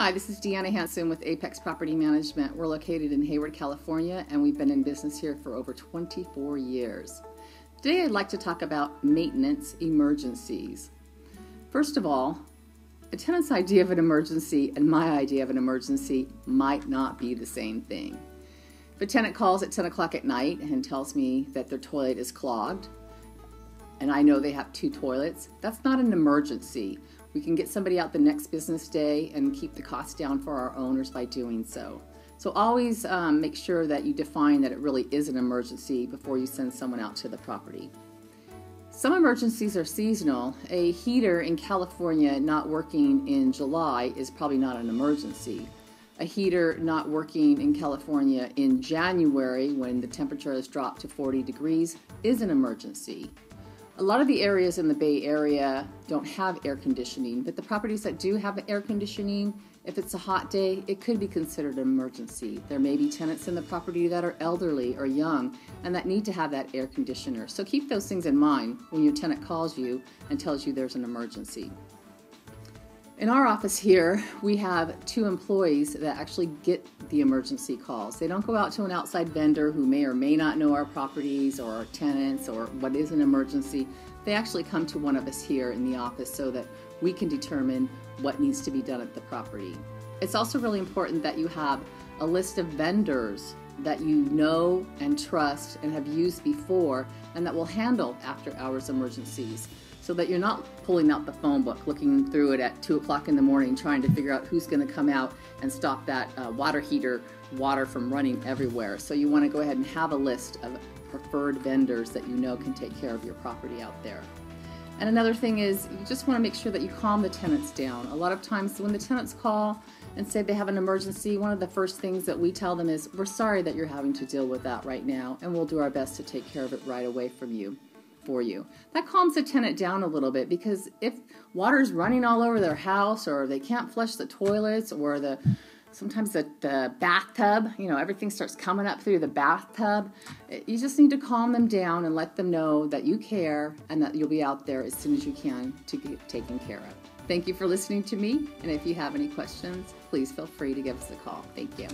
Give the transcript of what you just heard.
Hi, this is Deanna Hanson with Apex Property Management. We're located in Hayward, California, and we've been in business here for over 24 years. Today I'd like to talk about maintenance emergencies. First of all, a tenant's idea of an emergency and my idea of an emergency might not be the same thing. If a tenant calls at 10 o'clock at night and tells me that their toilet is clogged, and I know they have 2 toilets, that's not an emergency. We can get somebody out the next business day and keep the costs down for our owners by doing so. So always make sure that you define that it really is an emergency before you send someone out to the property. Some emergencies are seasonal. A heater in California not working in July is probably not an emergency. A heater not working in California in January when the temperature has dropped to 40 degrees is an emergency. A lot of the areas in the Bay Area don't have air conditioning, but the properties that do have air conditioning, if it's a hot day, it could be considered an emergency. There may be tenants in the property that are elderly or young and that need to have that air conditioner. So keep those things in mind when your tenant calls you and tells you there's an emergency. In our office here, we have 2 employees that actually get the emergency calls. They don't go out to an outside vendor who may or may not know our properties or our tenants or what is an emergency. They actually come to one of us here in the office so that we can determine what needs to be done at the property. It's also really important that you have a list of vendors that you know and trust and have used before and that will handle after hours emergencies, so that you're not pulling out the phone book, looking through it at 2 o'clock in the morning, trying to figure out who's going to come out and stop that water heater water from running everywhere. So you want to go ahead and have a list of preferred vendors that you know can take care of your property out there. And another thing is you just want to make sure that you calm the tenants down. A lot of times when the tenants call and say they have an emergency, one of the first things that we tell them is, we're sorry that you're having to deal with that right now, and we'll do our best to take care of it right away for you. That calms the tenant down a little bit, because if water's running all over their house, or they can't flush the toilets, or sometimes the bathtub, everything starts coming up through the bathtub, you just need to calm them down and let them know that you care and that you'll be out there as soon as you can to get taken care of. Thank you for listening to me, and if you have any questions, please feel free to give us a call. Thank you.